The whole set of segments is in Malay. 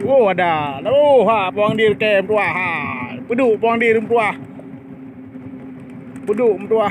Oh ada. Oh ha puang dir kem tua ha. Peduk puang dir tua. Peduk tua.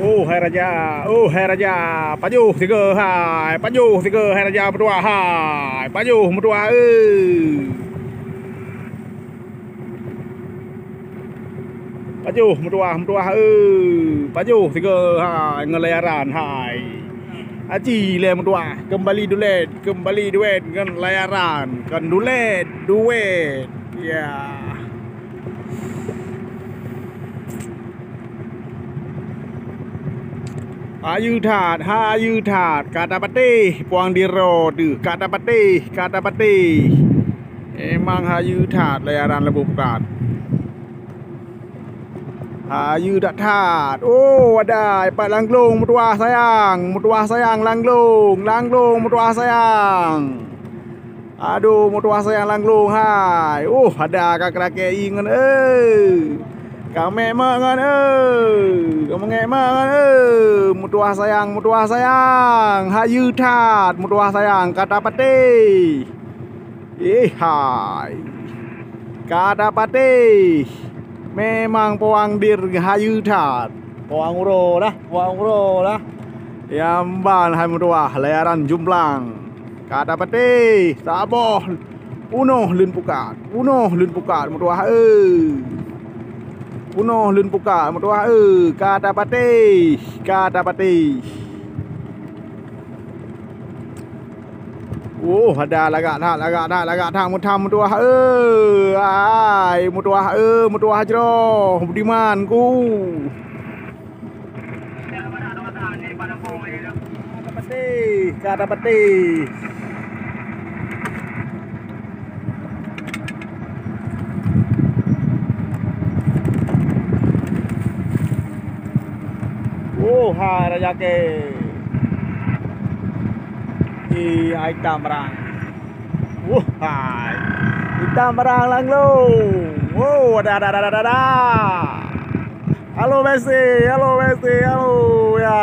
Oh hai raja, pajuh tiga hai, pajuh tiga hai raja berdua hai, pajuh berdua pajuh berdua pajuh tiga hai ngelayaran hai. Aji le berdua kembali duet dengan layaran kan duet ya. Hayu Tat, kata pati, puang di road, kata pati. Emang Hayu Tat layaran Lebu Pukat. Hayu Tat. Oh, ada Pak Langlung, mutua sayang Langlung, mutua sayang. Aduh, mutua sayang Langlung, hai. Ada kakak ingan, Kami mangan kamu ngemangan mutua sayang Hayu Tat mutua sayang kata pati hai kata pati memang puang dir Hayu Tat puang uro lah yamban hai mutua layaran Jumblang kata pati saboh unoh lun pukat mutua Punoh lun puka mutua kata pati ada lagak tak mutua ai mutua jero budiman ku kata pati hai raja ke hai Tamrang hai Tamrang Langlung ada halo Messi halo ya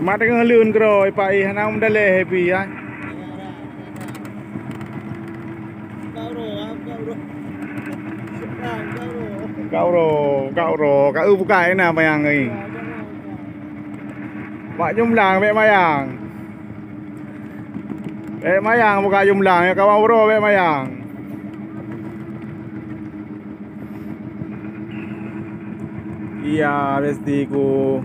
Mak tengah lun keroi Pak Hanang dah leh happy ya. Kau buka na mayang ni. Pak Jumblang be mayang. Mayang buka Jumblang ya kawan bro be mayang. Iya, bestiku.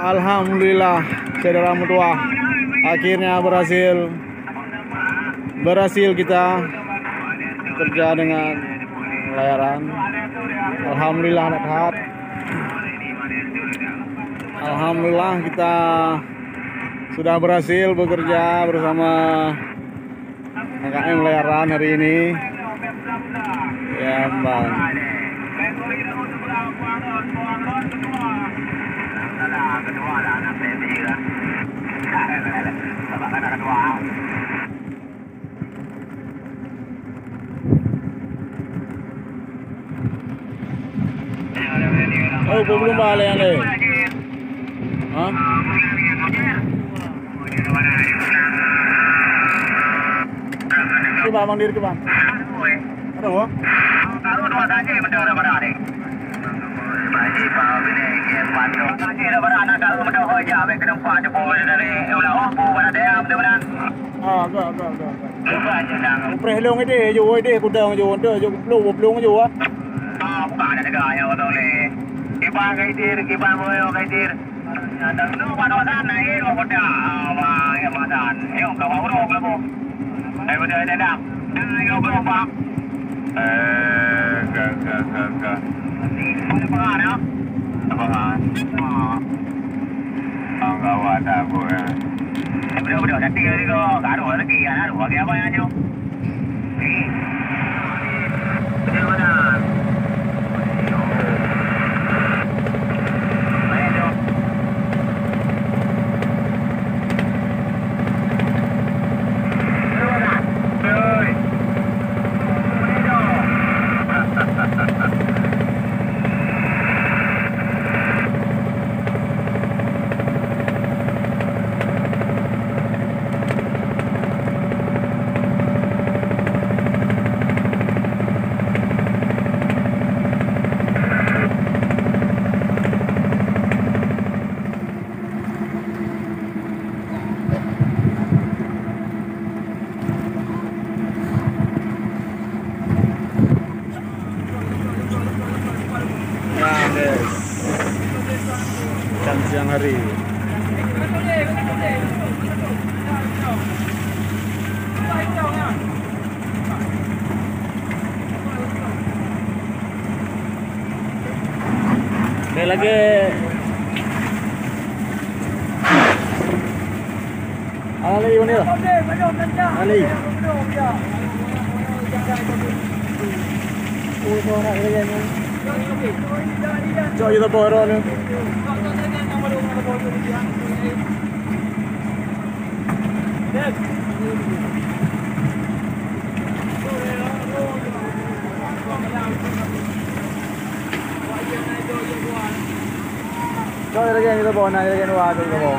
Alhamdulillah saudara mutua, akhirnya berhasil kita kerja dengan layaran. Alhamdulillah Nat. Alhamdulillah kita sudah berhasil bekerja bersama KKM layaran hari ini. Ya Bang. Oh, belum balik yang lain. Hah? Ke bang diri ke bang. Ada apa? Kalau dua saja benda pada ni. Bagi bau ini kian pandu. Saja pada anak kalau benda hoja, mereka kena buat jempol dari ulah apa pada dia betul betul. Agak. Lupa aja dah. Perhelong ini, jauh ini, kudang jauh tu, jauh belum jauh. Bukan ada negara yang betul ni. Kibang boyo kaitir. Dan tu pada sana ini pada apa yang masan. Yo kau urut lepo. Betul ada dah. Yo berapa? Ke. Mana pengar ya? Pengar. Enggak ada gue. Betul nanti juga gaduh lagi ya, gaduh lagi apa ya nyo? Betul mana? Jam siang hari. Sekali lagi. Ali mana? Ali. Cho kita bawa ni. Cho lagi kita bawa nak lagi nuah kita bawa.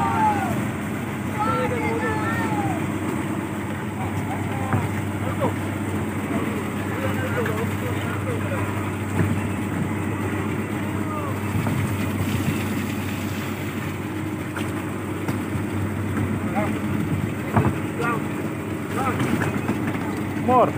More.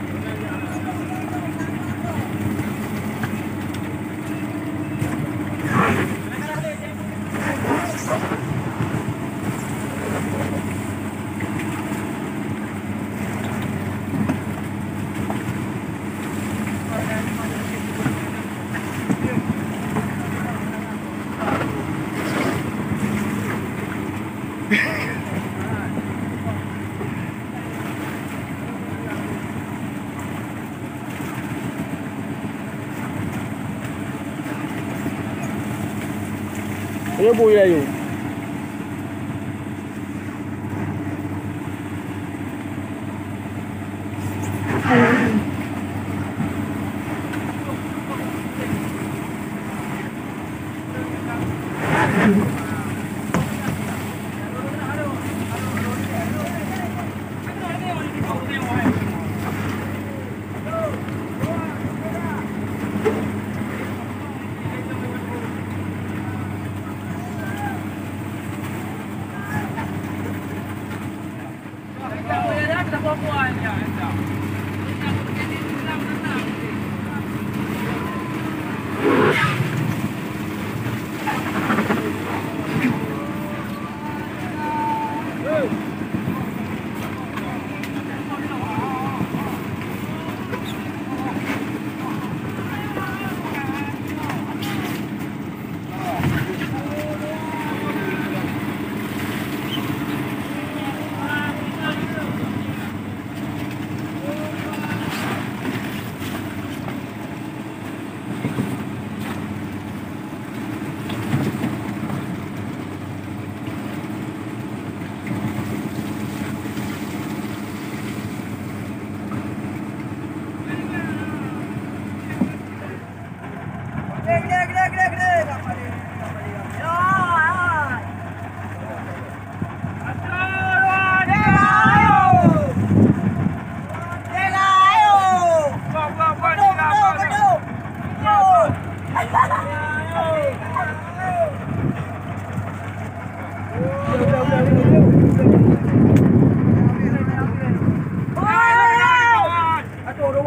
Ayo buih ayo.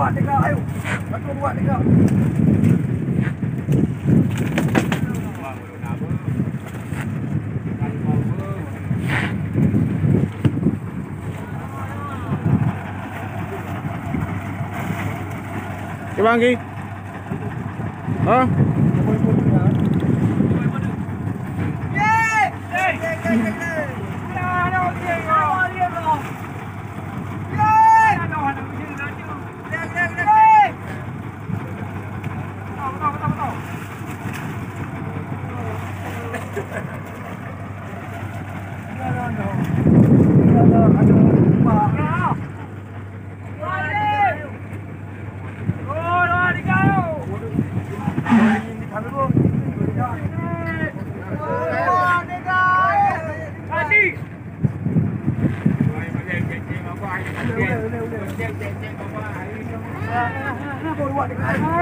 buat dekat, ayo. Bantu buat dekat. Cái bang gì? Hả? Buat dekat.